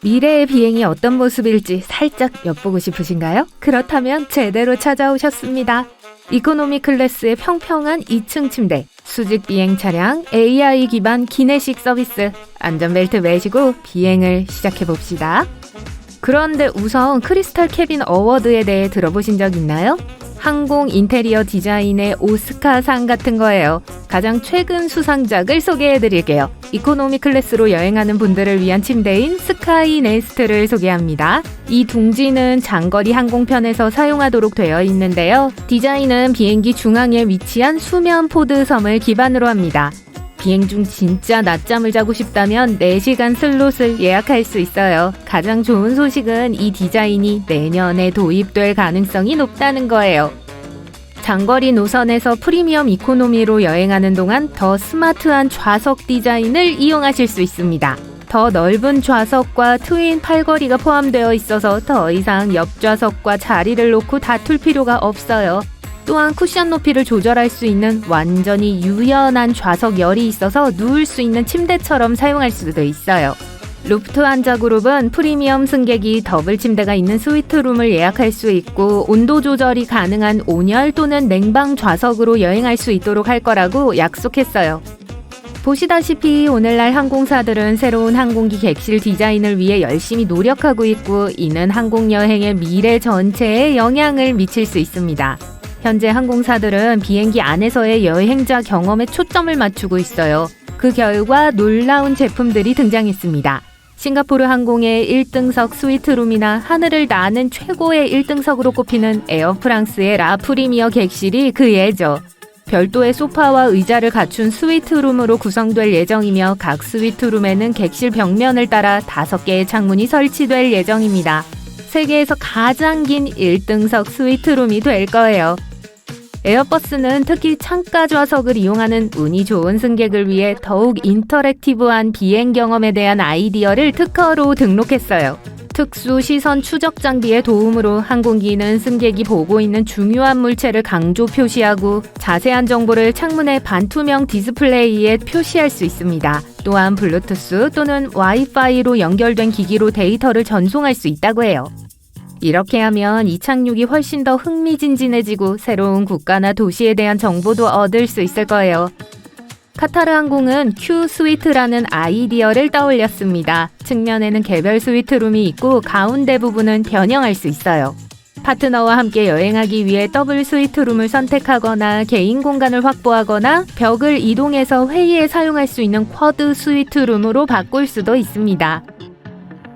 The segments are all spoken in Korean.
미래의 비행이 어떤 모습일지 살짝 엿보고 싶으신가요? 그렇다면 제대로 찾아오셨습니다. 이코노미 클래스의 평평한 2층 침대, 수직 비행 차량, AI 기반 기내식 서비스, 안전벨트 매시고 비행을 시작해봅시다. 그런데 우선 크리스탈 캐빈 어워드에 대해 들어보신 적 있나요? 항공 인테리어 디자인의 오스카상 같은 거예요. 가장 최근 수상작을 소개해드릴게요. 이코노미 클래스로 여행하는 분들을 위한 침대인 스카이 네스트를 소개합니다. 이 둥지는 장거리 항공편에서 사용하도록 되어 있는데요. 디자인은 비행기 중앙에 위치한 수면 포드 섬을 기반으로 합니다. 비행 중 진짜 낮잠을 자고 싶다면 4시간 슬롯을 예약할 수 있어요. 가장 좋은 소식은 이 디자인이 내년에 도입될 가능성이 높다는 거예요. 장거리 노선에서 프리미엄 이코노미로 여행하는 동안 더 스마트한 좌석 디자인을 이용하실 수 있습니다. 더 넓은 좌석과 트윈 팔걸이가 포함되어 있어서 더 이상 옆좌석과 자리를 놓고 다툴 필요가 없어요. 또한 쿠션 높이를 조절할 수 있는 완전히 유연한 좌석 열이 있어서 누울 수 있는 침대처럼 사용할 수도 있어요. 루프트한자 그룹은 프리미엄 승객이 더블 침대가 있는 스위트룸을 예약할 수 있고 온도 조절이 가능한 온열 또는 냉방 좌석으로 여행할 수 있도록 할 거라고 약속했어요. 보시다시피 오늘날 항공사들은 새로운 항공기 객실 디자인을 위해 열심히 노력하고 있고 이는 항공여행의 미래 전체에 영향을 미칠 수 있습니다. 현재 항공사들은 비행기 안에서의 여행자 경험에 초점을 맞추고 있어요. 그 결과 놀라운 제품들이 등장했습니다. 싱가포르 항공의 1등석 스위트룸이나 하늘을 나는 최고의 1등석으로 꼽히는 에어프랑스의 라프리미어 객실이 그 예죠. 별도의 소파와 의자를 갖춘 스위트룸으로 구성될 예정이며 각 스위트룸에는 객실 벽면을 따라 5개의 창문이 설치될 예정입니다. 세계에서 가장 긴 1등석 스위트룸이 될 거예요. 에어버스는 특히 창가 좌석을 이용하는 운이 좋은 승객을 위해 더욱 인터랙티브한 비행 경험에 대한 아이디어를 특허로 등록했어요. 특수 시선 추적 장비의 도움으로 항공기는 승객이 보고 있는 중요한 물체를 강조 표시하고 자세한 정보를 창문의 반투명 디스플레이에 표시할 수 있습니다. 또한 블루투스 또는 와이파이로 연결된 기기로 데이터를 전송할 수 있다고 해요. 이렇게 하면 이착륙이 훨씬 더 흥미진진해지고 새로운 국가나 도시에 대한 정보도 얻을 수 있을 거예요. 카타르 항공은 Q 스위트라는 아이디어를 떠올렸습니다. 측면에는 개별 스위트룸이 있고 가운데 부분은 변형할 수 있어요. 파트너와 함께 여행하기 위해 더블 스위트룸을 선택하거나 개인 공간을 확보하거나 벽을 이동해서 회의에 사용할 수 있는 쿼드 스위트룸으로 바꿀 수도 있습니다.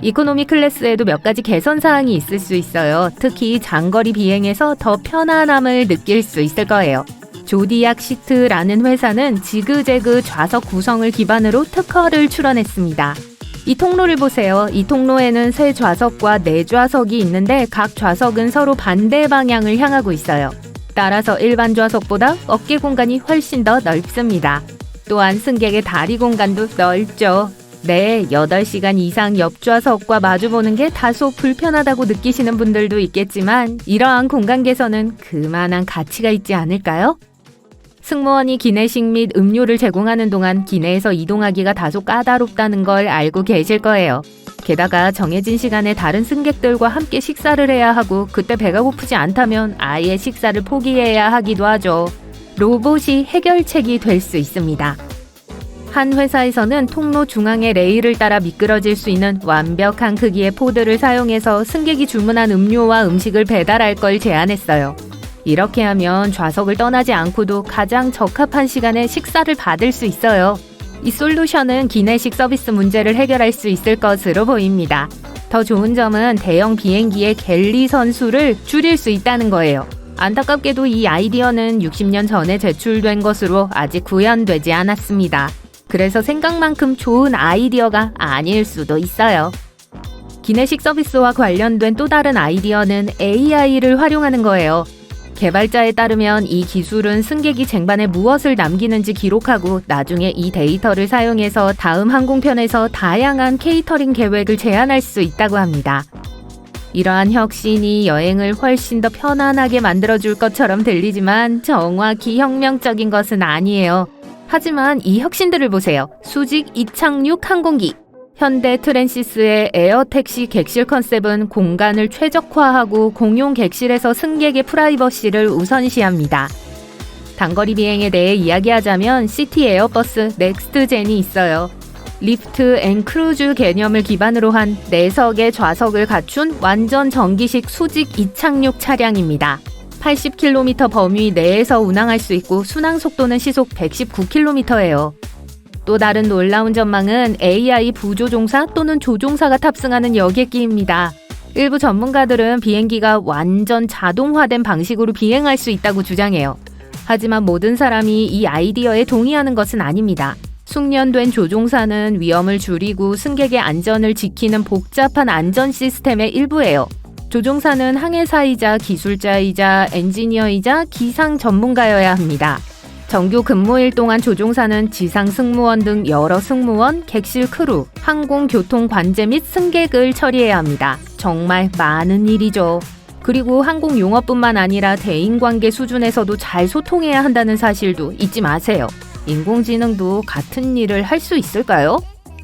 이코노미 클래스에도 몇 가지 개선 사항이 있을 수 있어요. 특히 장거리 비행에서 더 편안함을 느낄 수 있을 거예요. 조디악 시트라는 회사는 지그재그 좌석 구성을 기반으로 특허를 출원했습니다. 이 통로를 보세요. 이 통로에는 세 좌석과 네 좌석이 있는데 각 좌석은 서로 반대 방향을 향하고 있어요. 따라서 일반 좌석보다 어깨 공간이 훨씬 더 넓습니다. 또한 승객의 다리 공간도 넓죠. 네, 8시간 이상 옆좌석과 마주보는 게 다소 불편하다고 느끼시는 분들도 있겠지만 이러한 공간 개선은 그만한 가치가 있지 않을까요? 승무원이 기내식 및 음료를 제공하는 동안 기내에서 이동하기가 다소 까다롭다는 걸 알고 계실 거예요. 게다가 정해진 시간에 다른 승객들과 함께 식사를 해야 하고 그때 배가 고프지 않다면 아예 식사를 포기해야 하기도 하죠. 로봇이 해결책이 될 수 있습니다. 한 회사에서는 통로 중앙의 레일을 따라 미끄러질 수 있는 완벽한 크기의 포드를 사용해서 승객이 주문한 음료와 음식을 배달할 걸 제안했어요. 이렇게 하면 좌석을 떠나지 않고도 가장 적합한 시간에 식사를 받을 수 있어요. 이 솔루션은 기내식 서비스 문제를 해결할 수 있을 것으로 보입니다. 더 좋은 점은 대형 비행기의 갤리 선수를 줄일 수 있다는 거예요. 안타깝게도 이 아이디어는 60년 전에 제출된 것으로 아직 구현되지 않았습니다. 그래서 생각만큼 좋은 아이디어가 아닐 수도 있어요. 기내식 서비스와 관련된 또 다른 아이디어는 AI를 활용하는 거예요. 개발자에 따르면 이 기술은 승객이 쟁반에 무엇을 남기는지 기록하고 나중에 이 데이터를 사용해서 다음 항공편에서 다양한 케이터링 계획을 제안할 수 있다고 합니다. 이러한 혁신이 여행을 훨씬 더 편안하게 만들어줄 것처럼 들리지만 정확히 혁명적인 것은 아니에요. 하지만 이 혁신들을 보세요. 수직 이착륙 항공기. 현대 트랜시스의 에어택시 객실 컨셉은 공간을 최적화하고 공용 객실에서 승객의 프라이버시를 우선시합니다. 단거리 비행에 대해 이야기하자면 시티 에어버스 넥스트젠이 있어요. 리프트 앤 크루즈 개념을 기반으로 한 4석의 좌석을 갖춘 완전 전기식 수직 이착륙 차량입니다. 80km 범위 내에서 운항할 수 있고 순항 속도는 시속 119km예요. 또 다른 놀라운 전망은 AI 부조종사 또는 조종사가 탑승하는 여객기입니다. 일부 전문가들은 비행기가 완전 자동화된 방식으로 비행할 수 있다고 주장해요. 하지만 모든 사람이 이 아이디어에 동의하는 것은 아닙니다. 숙련된 조종사는 위험을 줄이고 승객의 안전을 지키는 복잡한 안전 시스템의 일부예요. 조종사는 항해사이자 기술자이자 엔지니어이자 기상 전문가여야 합니다. 정규 근무일 동안 조종사는 지상 승무원 등 여러 승무원, 객실 크루, 항공교통 관제 및 승객을 처리해야 합니다. 정말 많은 일이죠. 그리고 항공 용어뿐만 아니라 대인관계 수준에서도 잘 소통해야 한다는 사실도 잊지 마세요. 인공지능도 같은 일을 할 수 있을까요?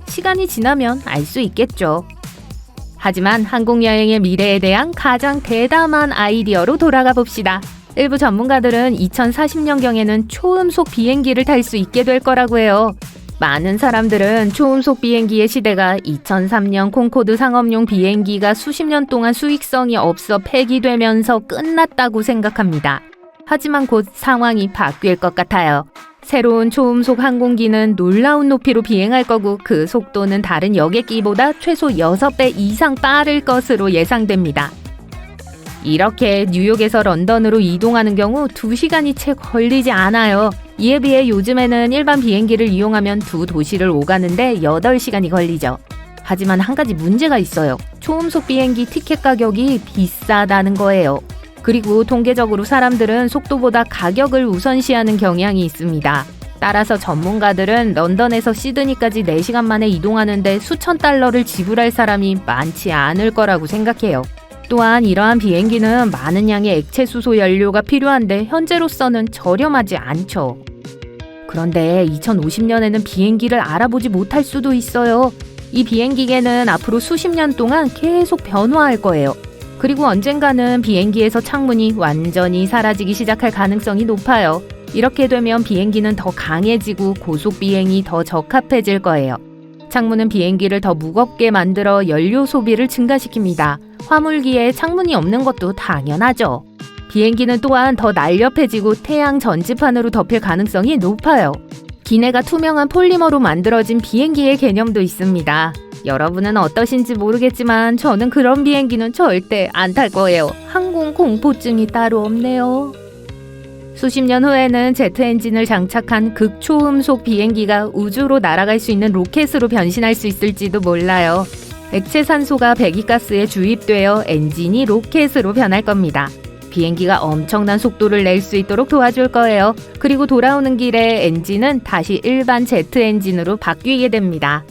시간이 지나면 알 수 있겠죠. 하지만 항공여행의 미래에 대한 가장 대담한 아이디어로 돌아가 봅시다. 일부 전문가들은 2040년경에는 초음속 비행기를 탈 수 있게 될 거라고 해요. 많은 사람들은 초음속 비행기의 시대가 2003년 콩코드 상업용 비행기가 수십 년 동안 수익성이 없어 폐기되면서 끝났다고 생각합니다. 하지만 곧 상황이 바뀔 것 같아요. 새로운 초음속 항공기는 놀라운 높이로 비행할 거고 그 속도는 다른 여객기보다 최소 6배 이상 빠를 것으로 예상됩니다. 이렇게 뉴욕에서 런던으로 이동하는 경우 2시간이 채 걸리지 않아요. 이에 비해 요즘에는 일반 비행기를 이용하면 두 도시를 오가는데 8시간이 걸리죠. 하지만 한 가지 문제가 있어요. 초음속 비행기 티켓 가격이 비싸다는 거예요. 그리고 통계적으로 사람들은 속도보다 가격을 우선시하는 경향이 있습니다. 따라서 전문가들은 런던에서 시드니까지 4시간 만에 이동하는데 수천 달러를 지불할 사람이 많지 않을 거라고 생각해요. 또한 이러한 비행기는 많은 양의 액체 수소 연료가 필요한데 현재로서는 저렴하지 않죠. 그런데 2050년에는 비행기를 알아보지 못할 수도 있어요. 이 비행기계는 앞으로 수십 년 동안 계속 변화할 거예요. 그리고 언젠가는 비행기에서 창문이 완전히 사라지기 시작할 가능성이 높아요. 이렇게 되면 비행기는 더 강해지고 고속 비행이 더 적합해질 거예요. 창문은 비행기를 더 무겁게 만들어 연료 소비를 증가시킵니다. 화물기에 창문이 없는 것도 당연하죠. 비행기는 또한 더 날렵해지고 태양 전지판으로 덮일 가능성이 높아요. 기내가 투명한 폴리머로 만들어진 비행기의 개념도 있습니다. 여러분은 어떠신지 모르겠지만 저는 그런 비행기는 절대 안 탈 거예요. 항공 공포증이 따로 없네요. 수십 년 후에는 제트 엔진을 장착한 극초음속 비행기가 우주로 날아갈 수 있는 로켓으로 변신할 수 있을지도 몰라요. 액체 산소가 배기가스에 주입되어 엔진이 로켓으로 변할 겁니다. 비행기가 엄청난 속도를 낼 수 있도록 도와줄 거예요. 그리고 돌아오는 길에 엔진은 다시 일반 제트 엔진으로 바뀌게 됩니다.